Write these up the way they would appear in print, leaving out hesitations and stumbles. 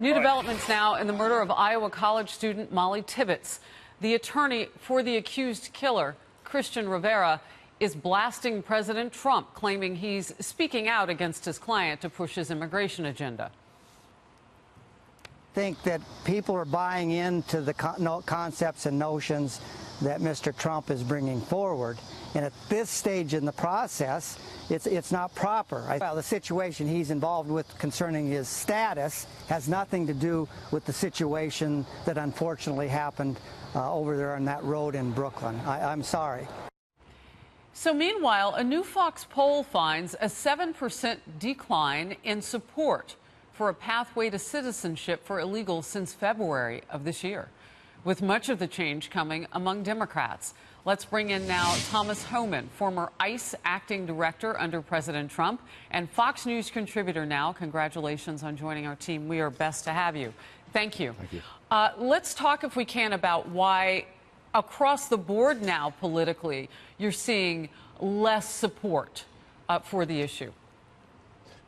New developments now in the murder of Iowa college student Mollie Tibbetts. The attorney for the accused killer, Christian Rivera, is blasting President Trump, claiming he's speaking out against his client to push his immigration agenda. I think that people are buying into the concepts and notions that Mr. Trump is bringing forward. And at this stage in the process, it's not proper. Well, the situation he's involved with concerning his status has nothing to do with the situation that unfortunately happened over there on that road in Brooklyn. I'm sorry. So meanwhile, a new Fox poll finds a 7% decline in support for a pathway to citizenship for illegals since February of this year, with much of the change coming among Democrats. Let's bring in now Thomas Homan, former ICE acting director under President Trump and Fox News contributor now. Congratulations on joining our team. We are best to have you. Thank you. Thank you. Let's talk, if we can, about why across the board now politically you're seeing less support for the issue.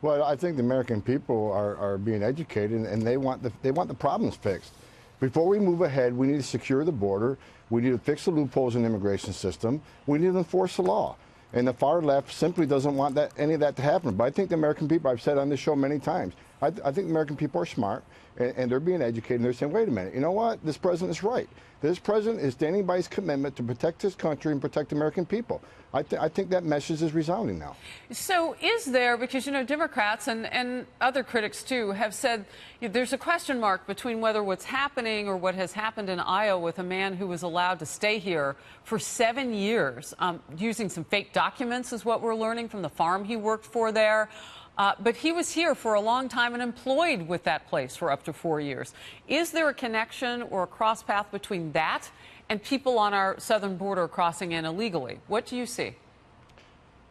Well, I think the American people are being educated, and they want the problems fixed. Before we move ahead, we need to secure the border. We need to fix the loopholes in the immigration system. We need to enforce the law. And the far left simply doesn't want any of that to happen. But I think the American people, I've said on this show many times, I think the American people are smart, and they're being educated, and they're saying, wait a minute, you know what? This president is right. This president is standing by his commitment to protect his country and protect American people. I think that message is resounding now. So is there, because, you know, Democrats and other critics, too, have said there's a question mark between whether what's happening or what has happened in Iowa with a man who was allowed to stay here for 7 years, using some fake documents is what we're learning from the farm he worked for there. But he was here for a long time and employed with that place for up to 4 years. Is there a connection or a cross path between that and people on our southern border crossing in illegally? What do you see?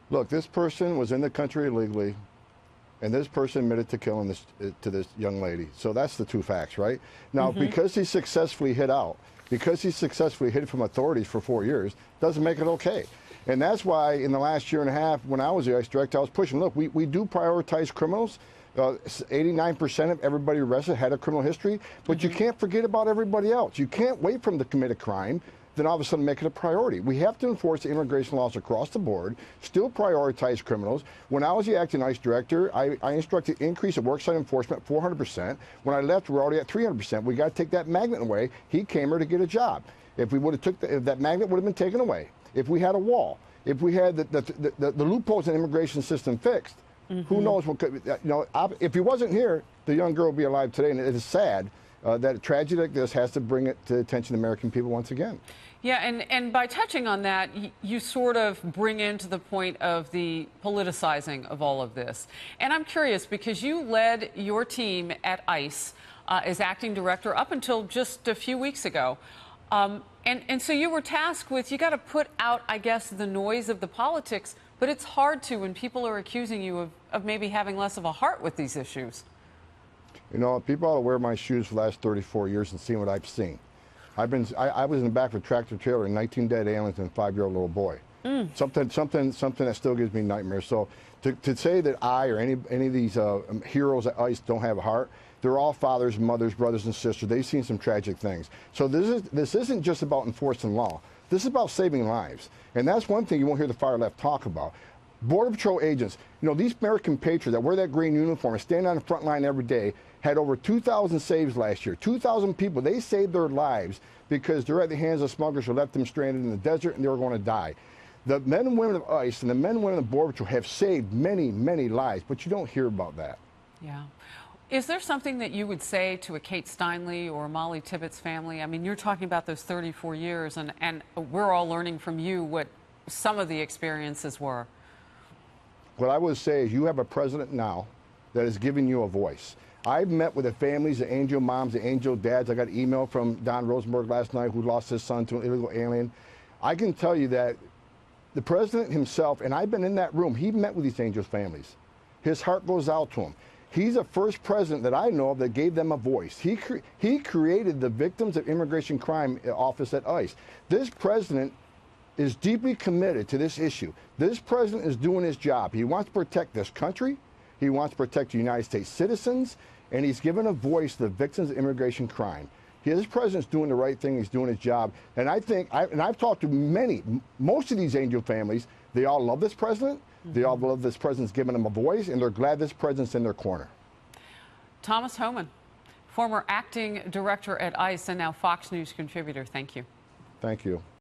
Look, this person was in the country illegally, and this person admitted to killing this young lady. So that's the two facts, right? Now, because he successfully hid out, because he successfully hid from authorities for 4 years, doesn't make it okay. And that's why in the last year and a half, when I was the ICE director, I was pushing, look, we do prioritize criminals. 89% of everybody arrested had a criminal history, but you can't forget about everybody else. You can't wait for them to commit a crime, then all of a sudden make it a priority. We have to enforce the immigration laws across the board, still prioritize criminals. When I was the acting ICE director, I instructed increase of worksite enforcement 400%. When I left, we're already at 300%. We got to take that magnet away. He came here to get a job. If we would have took if that magnet would have been taken away, if we had a wall, if we had the loopholes in the immigration system fixed, who knows what could, you know, if he wasn't here, the young girl would be alive today. And it is sad that a tragedy like this has to bring it to the attention of the American people once again. Yeah, and by touching on that, you sort of bring into the point of the politicizing of all of this. And I'm curious, because you led your team at ICE as acting director up until just a few weeks ago. And so you were tasked with, you got to put out, I guess, the noise of the politics, but it's hard to when people are accusing you of maybe having less of a heart with these issues. You know, people ought to wear my shoes for the last 34 years and see what I've seen. I was in the back of a tractor trailer, 19 dead aliens and a 5-year-old little boy. Something that still gives me nightmares. So to say that I or any of these heroes at ICE don't have a heart, they're all fathers, mothers, brothers, and sisters. They've seen some tragic things. So this isn't just about enforcing law. This is about saving lives. And that's one thing you won't hear the far left talk about. Border Patrol agents, you know, these American patriots that wear that green uniform and stand on the front line every day had over 2,000 saves last year. 2,000 people, they saved their lives because they're at the hands of smugglers who left them stranded in the desert and they were going to die. The men and women of ICE and the men and women of the Border Patrol have saved many, many lives, but you don't hear about that. Yeah. Is there something that you would say to a Kate Steinle or Mollie Tibbetts family? I mean, you're talking about those 34 years, and we're all learning from you what some of the experiences were. What I would say is you have a president now that is giving you a voice. I've met with the families, the angel moms, the angel dads. I got an email from Don Rosenberg last night who lost his son to an illegal alien. I can tell you that the president himself, and I've been in that room, he met with these angels' families. His heart goes out to them. He's the first president that I know of that gave them a voice. He created the Victims of Immigration Crime Office at ICE. This president is deeply committed to this issue. This president is doing his job. He wants to protect this country. He wants to protect the United States citizens. and he's given a voice to the victims of immigration crime. His president's doing the right thing. He's doing his job. And I think, and I've talked to most of these angel families, they all love this president. They all love this president's giving them a voice, and they're glad this president's in their corner. Thomas Homan, former acting director at ICE and now Fox News contributor, thank you. Thank you.